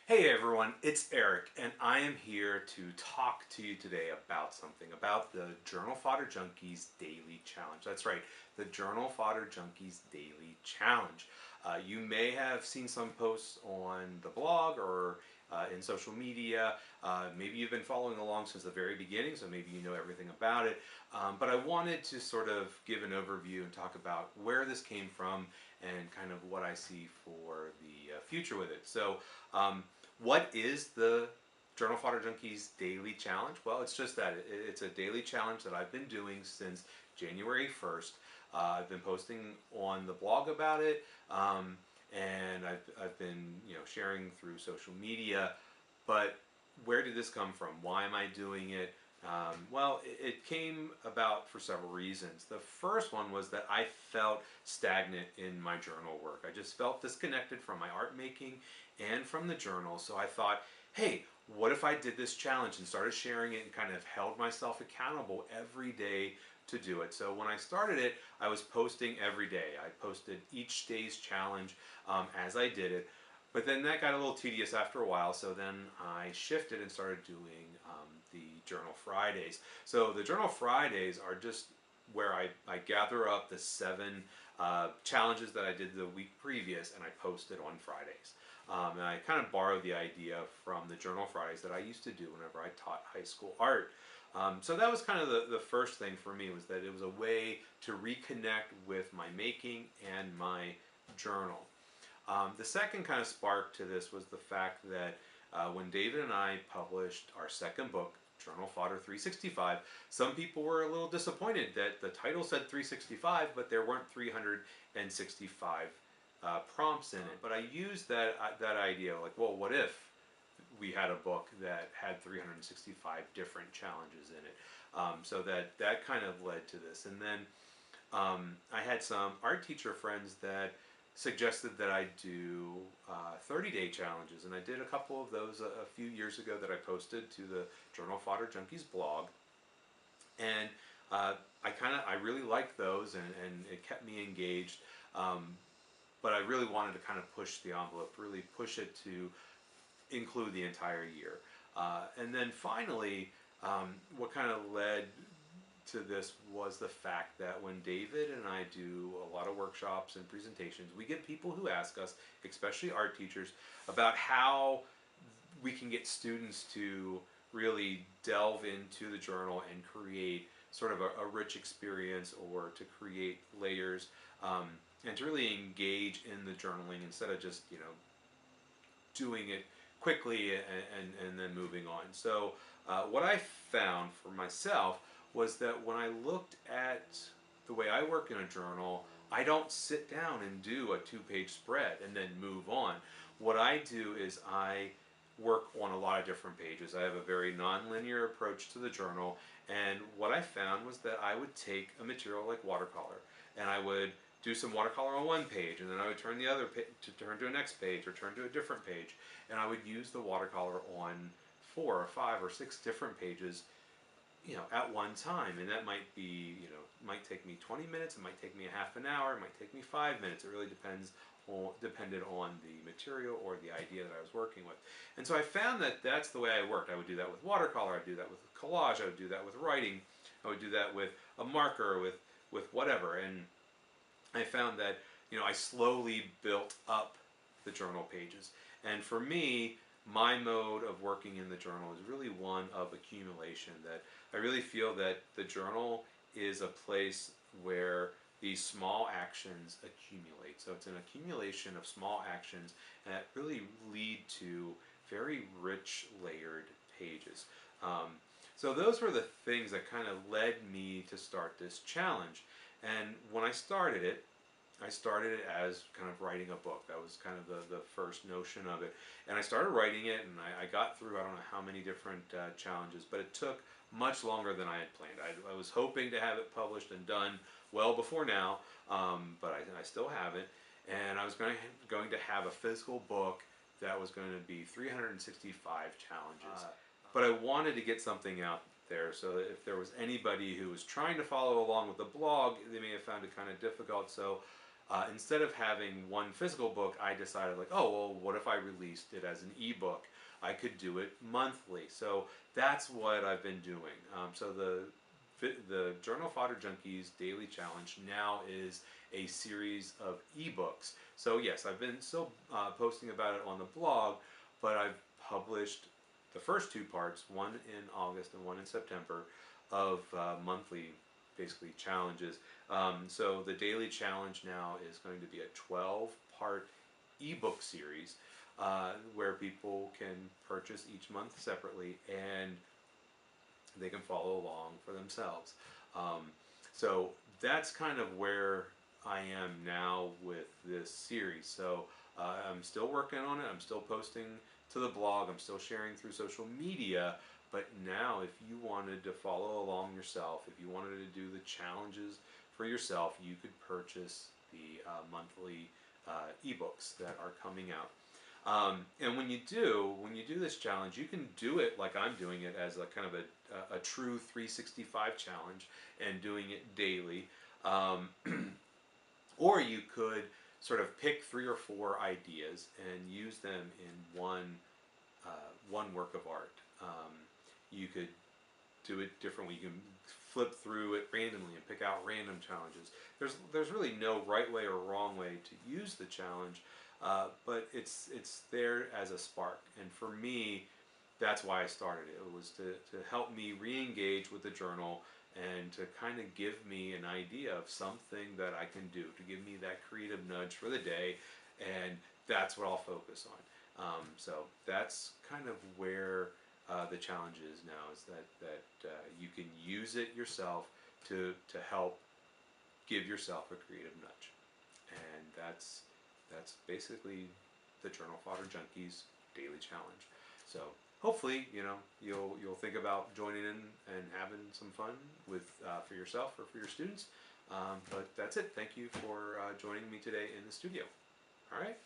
Hey everyone, it's Eric, and I am here to talk to you today about about the Journal Fodder Junkies Daily Challenge. That's right, the Journal Fodder Junkies Daily Challenge. You may have seen some posts on the blog or in social media. Maybe you've been following along since the very beginning, so maybe you know everything about it. But I wanted to sort of give an overview and talk about where this came from and kind of what I see for the future with it. What is the Journal Fodder Junkies Daily Challenge? Well, it's just that. It's a daily challenge that I've been doing since January 1st. I've been posting on the blog about it, and I've been sharing through social media. But where did this come from? Why am I doing it? Well, it came about for several reasons. The first one was that I felt stagnant in my journal work. I just felt disconnected from my art making and from the journal. So I thought, hey, what if I did this challenge and started sharing it and kind of held myself accountable every day to do it? So when I started it, I was posting every day. I posted each day's challenge as I did it. But then that got a little tedious after a while, so then I shifted and started doing the Journal Fridays. So the Journal Fridays are just where I gather up the 7 challenges that I did the week previous and I post it on Fridays. And I kind of borrowed the idea from the Journal Fridays that I used to do whenever I taught high school art. So that was kind of the first thing for me, was that it was a way to reconnect with my making and my journal. The second kind of spark to this was the fact that when David and I published our second book, Journal Fodder 365, some people were a little disappointed that the title said 365, but there weren't 365 prompts in it. But I used that idea, like, well, what if we had a book that had 365 different challenges in it? So that kind of led to this. And then I had some art teacher friends that suggested that I do 30-day challenges, and I did a couple of those a few years ago that I posted to the Journal Fodder Junkies blog, and I really liked those, and it kept me engaged. But I really wanted to kind of push the envelope, really push it to include the entire year. And then finally, what kind of led to this was the fact that when David and I do a lot of workshops and presentations, we get people who ask us, especially art teachers, about how we can get students to really delve into the journal and create sort of a rich experience, or to create layers, and to really engage in the journaling instead of just doing it quickly and then moving on. So what I found for myself was that when I looked at the way I work in a journal, I don't sit down and do a 2-page spread and then move on. What I do is I work on a lot of different pages. I have a very non-linear approach to the journal, and what I found was that I would take a material like watercolor, and I would do some watercolor on one page, and then I would turn the other to turn to a next page, or turn to a different page, and I would use the watercolor on 4 or 5 or 6 different pages, at one time. And that might be, might take me 20 minutes, it might take me a half an hour, it might take me 5 minutes. It really depended on the material or the idea that I was working with. And so I found that that's the way I worked. I would do that with watercolor, I'd do that with collage, I would do that with writing, I would do that with a marker, with whatever. And I found that, I slowly built up the journal pages. And for me, my mode of working in the journal is really one of accumulation. That I really feel that the journal is a place where these small actions accumulate. So it's an accumulation of small actions that really lead to very rich, layered pages. So those were the things that kind of led me to start this challenge. And when I started it as kind of writing a book. That was kind of the first notion of it. And I started writing it, and I got through I don't know how many different challenges, but it took much longer than I had planned. I was hoping to have it published and done well before now, but I still haven't. And I was going to have a physical book that was going to be 365 challenges. But I wanted to get something out there, so that if there was anybody who was trying to follow along with the blog, they may have found it kind of difficult. So Instead of having one physical book, I decided like, oh well, what if I released it as an ebook? I could do it monthly. So that's what I've been doing. So the Journal Fodder Junkies Daily Challenge now is a series of ebooks. So yes, I've been still posting about it on the blog, but I've published the first two parts, one in August and one in September, of monthly, basically, challenges. So the daily challenge now is going to be a 12-part ebook series where people can purchase each month separately, and they can follow along for themselves. Um, so that's kind of where I am now with this series. So I'm still working on it. I'm still posting to the blog. I'm still sharing through social media. But now, if you wanted to follow along yourself, if you wanted to do the challenges for yourself, you could purchase the monthly ebooks that are coming out. And when you do this challenge, you can do it like I'm doing it as a kind of a true 365 challenge and doing it daily. Um, or you could sort of pick 3 or 4 ideas and use them in one work of art. You could do it differently. You can flip through it randomly and pick out random challenges. There's really no right way or wrong way to use the challenge, but it's there as a spark. And for me, that's why I started it. It was to help me re-engage with the journal and to kind of give me an idea of something that I can do, to give me that creative nudge for the day, and that's what I'll focus on. So that's kind of where the challenge is now, is that you can use it yourself to help give yourself a creative nudge, and that's basically the Journal Fodder Junkies Daily Challenge. So hopefully, you'll think about joining in and having some fun with for yourself or for your students. But that's it. Thank you for joining me today in the studio. All right.